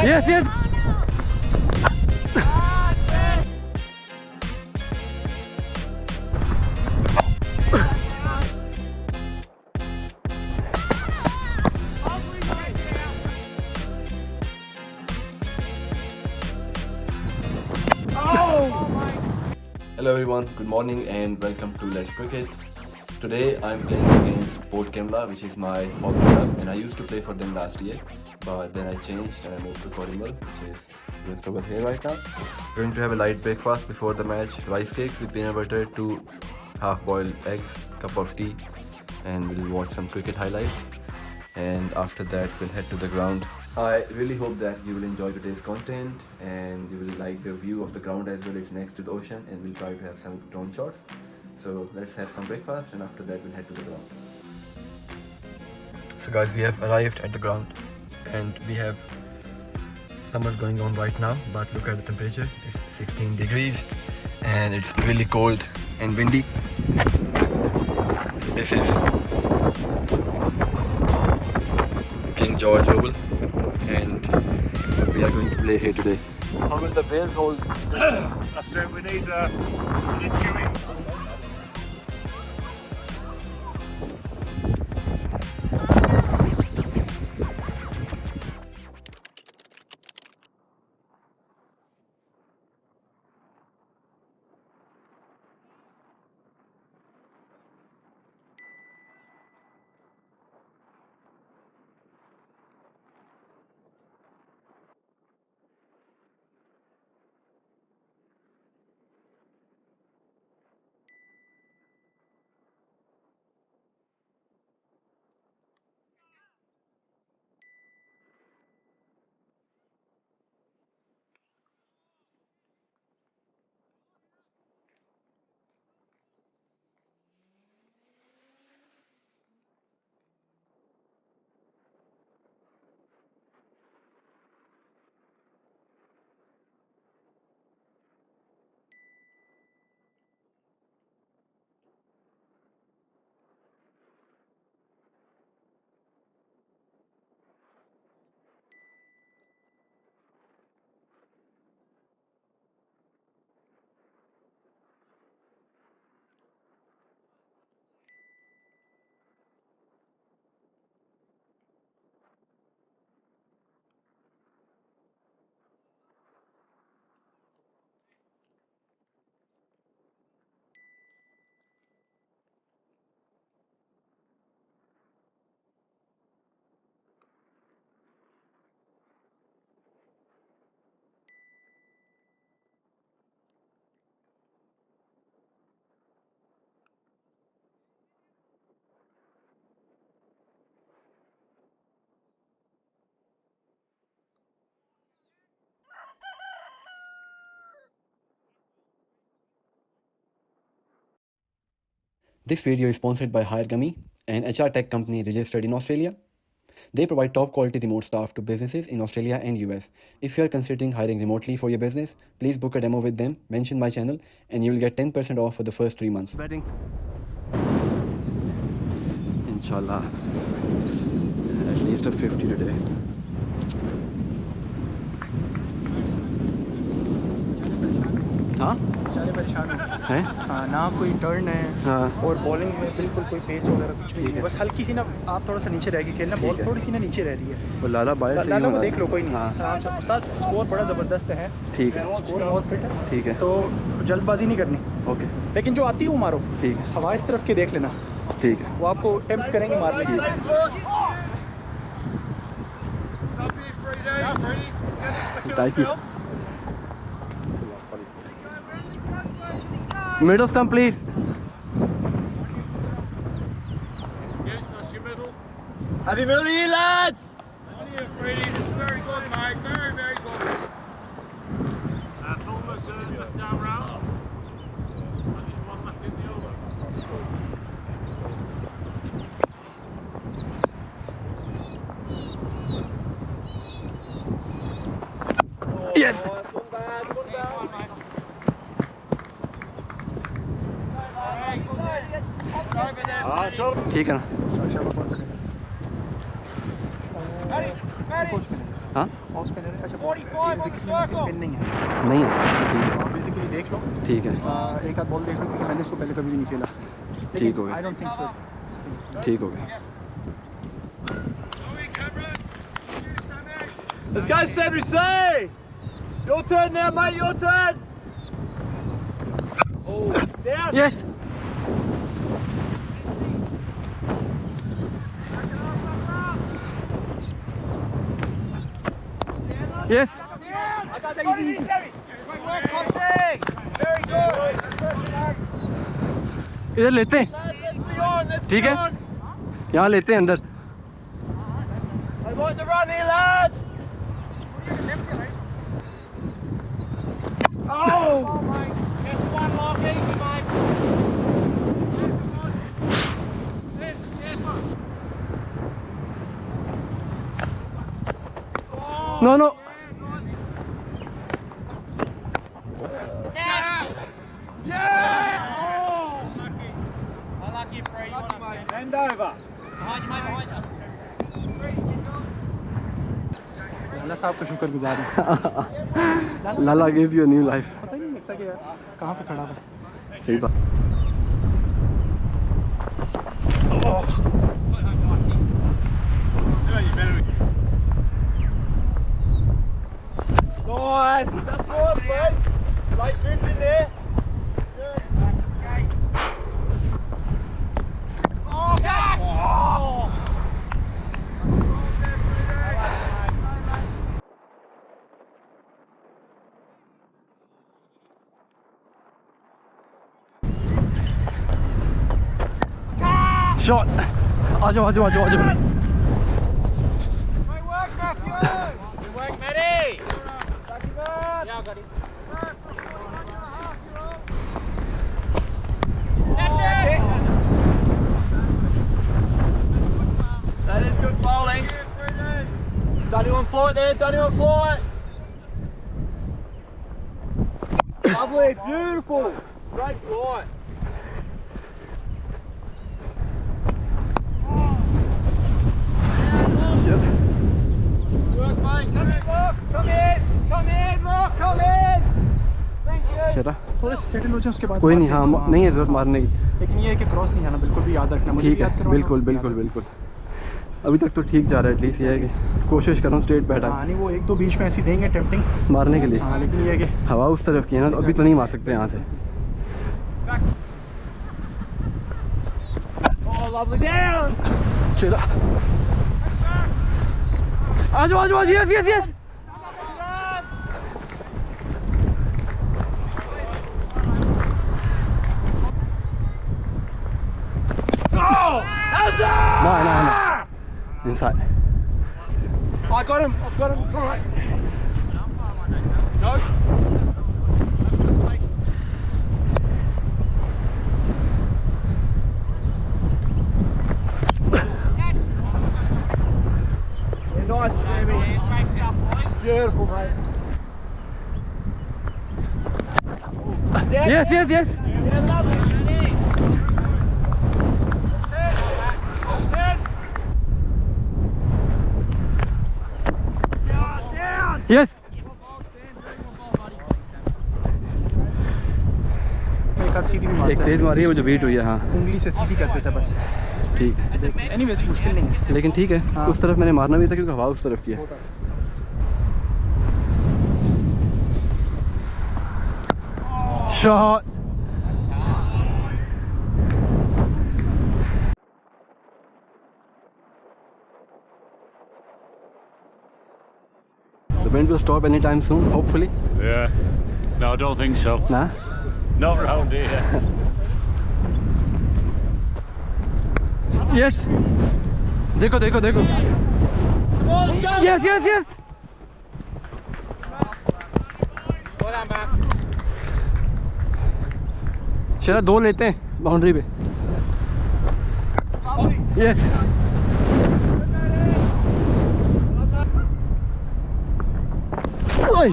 Yes, yes. Hello everyone, good morning and welcome to Let's Cricket. Today I'm playing against Port Kembla, which is my former club, and I used to play for them last year, but then I changed and I moved to Korimmal, which is just over here right now. Going to have a light breakfast before the match, rice cakes with peanut butter, 2 half-boiled eggs, cup of tea, and we'll watch some cricket highlights. And after that we'll head to the ground. I really hope that you will enjoy today's content and you will like the view of the ground as well. It's next to the ocean and we'll try to have some drone shots. So let's have some breakfast and after that we'll head to the ground. So guys, we have arrived at the ground and we have summer's going on right now, but look at the temperature. It's 16 degrees and it's really cold and windy. This is King George Oval and we are going to play here today. How will the Wales hold? That's it, we need chewing. This video is sponsored by HireGummy, an HR tech company registered in Australia. They provide top quality remote staff to businesses in Australia and US. If you are considering hiring remotely for your business, please book a demo with them, mention my channel, and you will get 10% off for the first 3 months. Betting. Inshallah. At least a 50 today. हाँ बेचारे परेशान है हाँ ना कोई turn है हाँ और बॉलिंग में बिल्कुल कोई पेस वगैरह कुछ भी नहीं है, बस हल्की सी ना आप थोड़ा सा नीचे रह के खेलना, बॉल थोड़ी सी ना नीचे रह रही है। वो लाला बाय लाला को देख लो, कोई नहीं। हाँ आराम से उस्ताद, स्कोर बड़ा ज़बरदस्त है। ठीक है, स्कोर बहुत फिट है। ठीक है, तो जल्दबाजी नहीं करनी। ओके, लेकिन जो आती है वो मारो। ठीक है, हवा इस तरफ के देख लेना, ठीक है, वो आपको टेम्प्ट करेंगे मारने की। Thank you. Middle stump, please. Yeah, that's your middle. Happy New Year, lads! On here, Freddie. This is very good, mate. Very, very good. Thomas left down round. And there's one left in the over. Yes. ठीक है ना। हाँ off spinner है। अच्छा 45 on the circle. Spin नहीं है, नहीं है, आप बेसिकली देख लो, ठीक है एक आध बॉल देख लो, क्योंकि मैंने इसको पहले कभी भी नहीं खेला, ठीक हो गया। I don't think so. ठीक हो गया। Let's go, Sebby, say! Your turn now, mate, your turn! Oh, down! Yes yes Easy, Sebby! Good work, Conte! Very good! इधर लेते हैं, Let's be on, let's ठीक be है, on! यहाँ लेते हैं अंदर। I like the run here, lads! Oh! Just one lock, easy, mate! No no Bend over. Lala साहब का शुक्रगुजार है। Lala give you new life. पता ही नहीं लगता कि यार कहाँ पे खड़ा है। सही बात। Nice! That's good, mate! Light drift in there. Good. Oh, back! Oh! Shot, आ जाओ आ जाओ आ जाओ आ जाओ। Great work, Matthew! Good work, Matty! Lucky bird! Yeah, I got him. That is good bowling. Don't anyone fly it there, don't anyone fly it. Lovely, beautiful. Great flight. Good work, mate. Come in, Mark. Come in. Come in, Mark. Come in. Thank you. चला थोड़े से settle हो जाए उसके बाद कोई नहीं, मारते हाँ हैं। नहीं है जरूरत मारने की। लेकिन ये है कि क्रॉस नहीं जाना, बिल्कुल भी याद रखना। मुझे ठीक भी याद है, करवाना, बिल्कुल उसको बिल्कुल याद बिल्कुल। अभी तक तो ठीक जा रहा है, एटलीस्ट ये है कि कोशिश कर रहा हूँ स्ट्रेट बैठा रखना। हाँ नहीं, वो एक दो बीच में ऐसी देंगे टेम्पटिंग मारने के लिए। हाँ, लेकिन ये है कि हवा उस तरफ की है ना, तो अभी तो नहीं मार सकते यहाँ से। Oh, lovely. Down. चला आ जाओ आ जाओ, yes yes yes. No, no, no. Inside. I got him. I've got him. It's all right. Nice, Jamie. Beautiful, mate. Yes, yes, yes. Yeah, lovely. Yes. एक हाथ सीधी भी मारता एक है। तेज मारी है, वो जो बीट हुई है। हाँ उंगली से सीधी कर देता बस। ठीक, एनीवेज मुश्किल नहीं है। लेकिन ठीक है। हाँ। उस तरफ मैंने मारना भी था क्योंकि हवा उस तरफ की है। Shot. The wind will stop anytime soon, hopefully. Yeah. No, I don't think so. Nah. Not around here. Yes. देखो देखो देखो। Come on, let's go. Yes, yes, yes. Well done, man. चला दो लेते हैं बाउंड्री पे। Yes. ओए।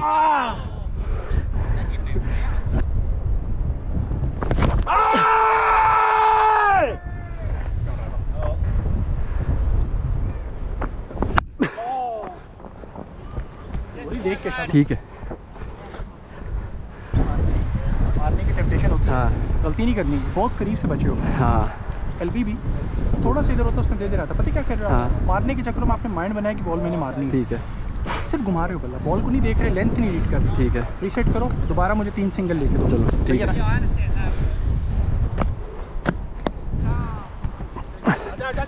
देख के शाबाश। ठीक है। मारने की टेम्पटेशन होती है, हाँ। गलती नहीं करनी, बहुत करीब से बचे हो। हाँ एलबी भी थोड़ा सा इधर होता उसने दे रहा था, पता क्या कर रहा है, हाँ। मारने के चक्करों में आपने माइंड बनाया कि बॉल मैंने मारनी है, ठीक है सिर्फ घुमा रहे हो बल्ला, बॉल को नहीं देख रहे, लेंथ नहीं रीड कर रहे। ठीक है। रीसेट करो, दोबारा मुझे 3 सिंगल लेके दो। चलो सही ठीक है है। ना?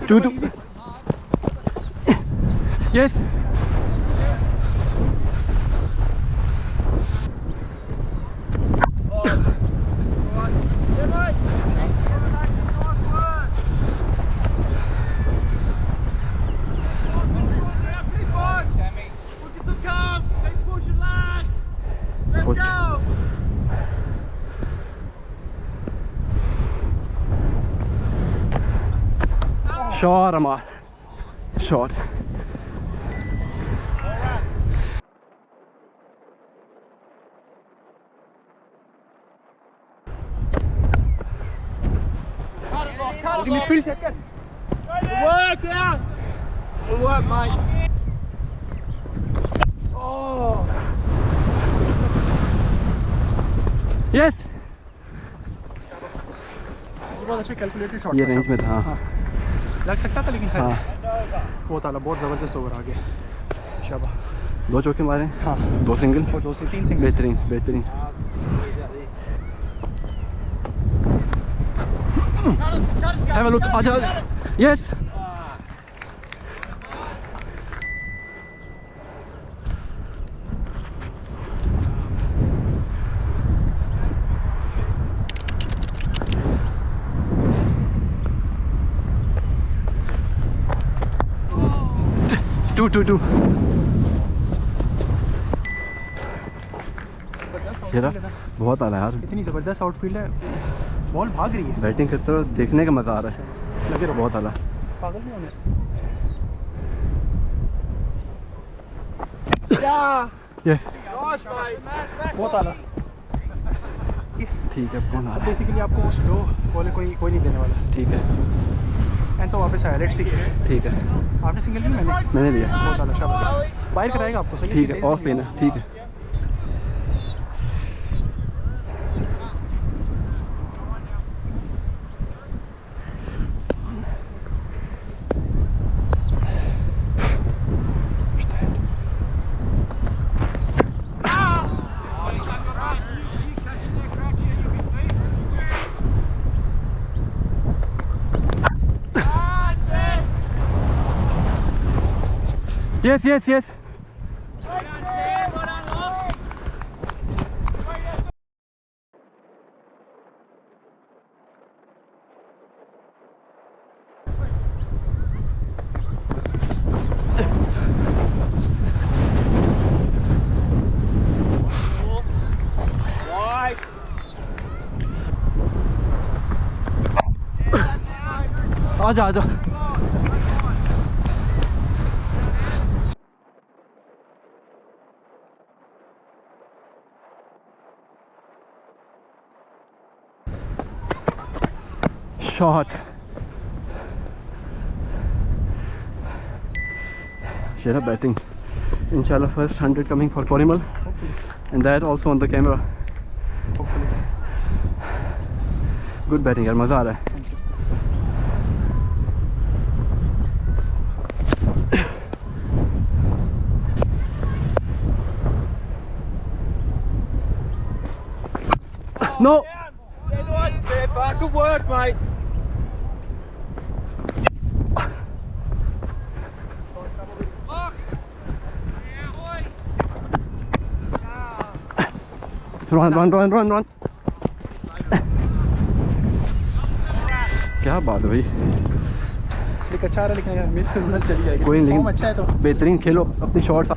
Two two yes. Shot, Amar. Shot. Midfield check कर। Work, yeah. Good work, mate. Yes. बहुत अच्छा कैलकुलेटेड शॉट ये रेंज में था। हाँ, लग सकता था लेकिन खैर हाँ। बहुत आला, बहुत ज़बरदस्त ओवर आ गया। शाबाश। 2 चौके मारे। हाँ 2 सिंगल और 2 से 3 सिंगल। बेहतरीन बेहतरीन। Have a look. आजा। Yes. Two. शेरा बहुत आला यार, इतनी ज़बरदस्त आउटफील्ड है, बॉल भाग रही है। बैटिंग करते हो देखने का मज़ा आ रहा है। लगे रहो, बहुत आला। पागल नहीं होने। Yes Nice, mate. बहुत आला। ठीक है। कौन आ रहा है? बेसिकली आपको वो स्लो बॉल कोई नहीं देने वाला। ठीक है एंड तो वापस आया, लेट्स सी। ठीक है। आपने सिंगल नहीं, मैंने दिया। बहुत आला, शाबाश। बाहर कराएगा आपको, सही ठीक है। ऑफ पे ना। ठीक है। Yes. आजा। Shot. Shera batting. Inshallah, first 100 coming for Porimal, and that also on the camera. Good batting यार, मज़ा आ रहा है। No. Yeah, nice. Yeah, good work, mate. Run. क्या बात है भाई, लेकिन अच्छा रहा, लेकिन अगर मिस करूँ ना चली जाएगी। कोई नहीं, फॉर्म अच्छा है तो बेहतरीन खेलो अपनी shots.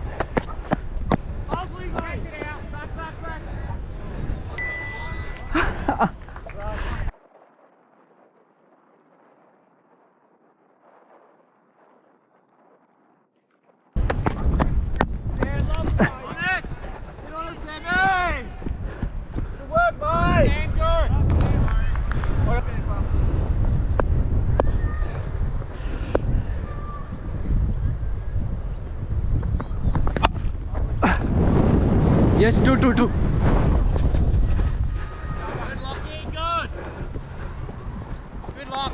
Good work, mate. Damn good. Yes, 2-2-2. Good, Lockie, good. Good, Lock.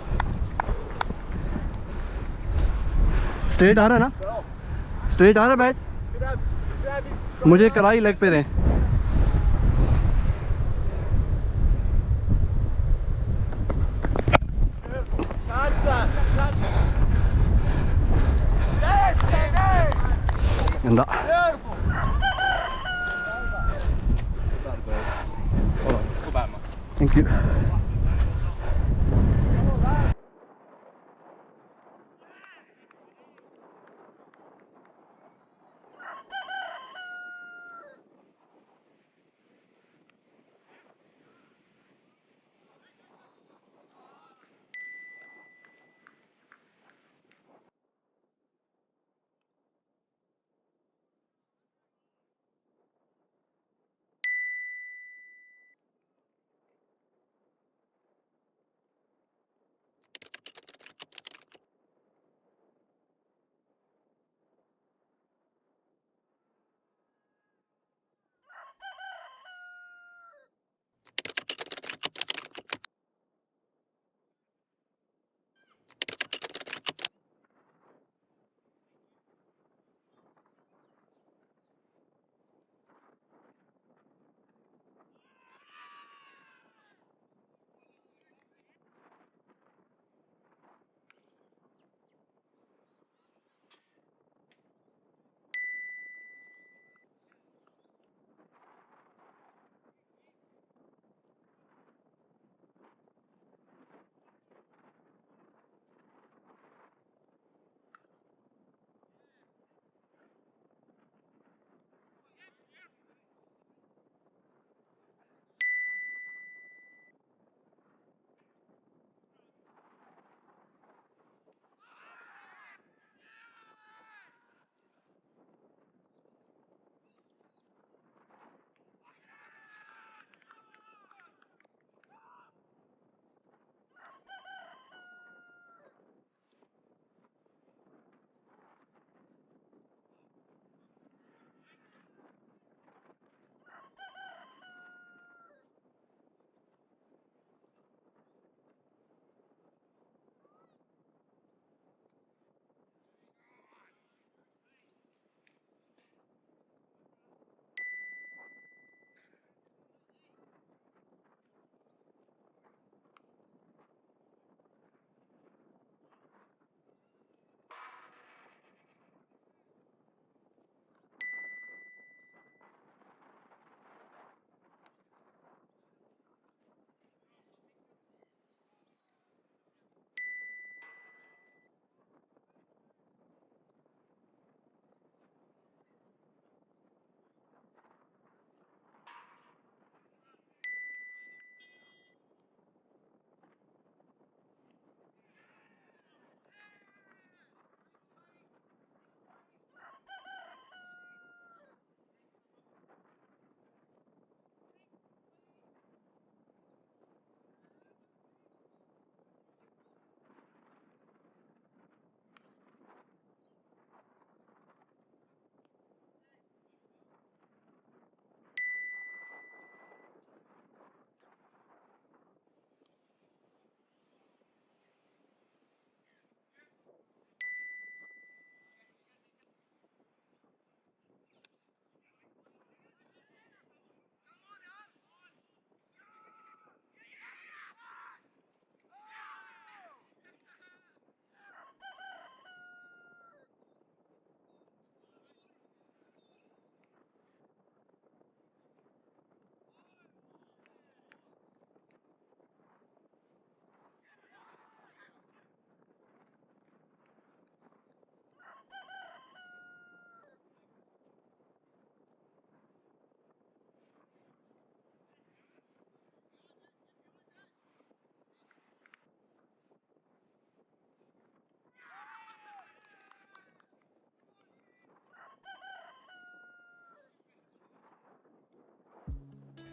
Straight आ रहा है ना? स्ट्रेट आ रहा है बैट? मुझे कराई लेग पे रहे. Catch that. Catch it. Yes, baby. गंदा. Beautiful. Thank you.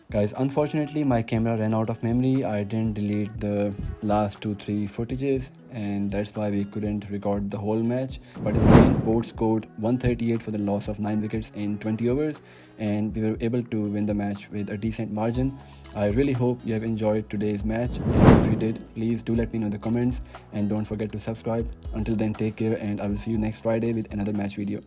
Guys, unfortunately my camera ran out of memory. I didn't delete the last 2-3 footages, and that's why we couldn't record the whole match. But in the end, Port scored 138 for the loss of 9 wickets in 20 overs, and we were able to win the match with a decent margin. I really hope you have enjoyed today's match, and if you did, please do let me know in the comments, and don't forget to subscribe. Until then, take care, and I will see you next Friday with another match video.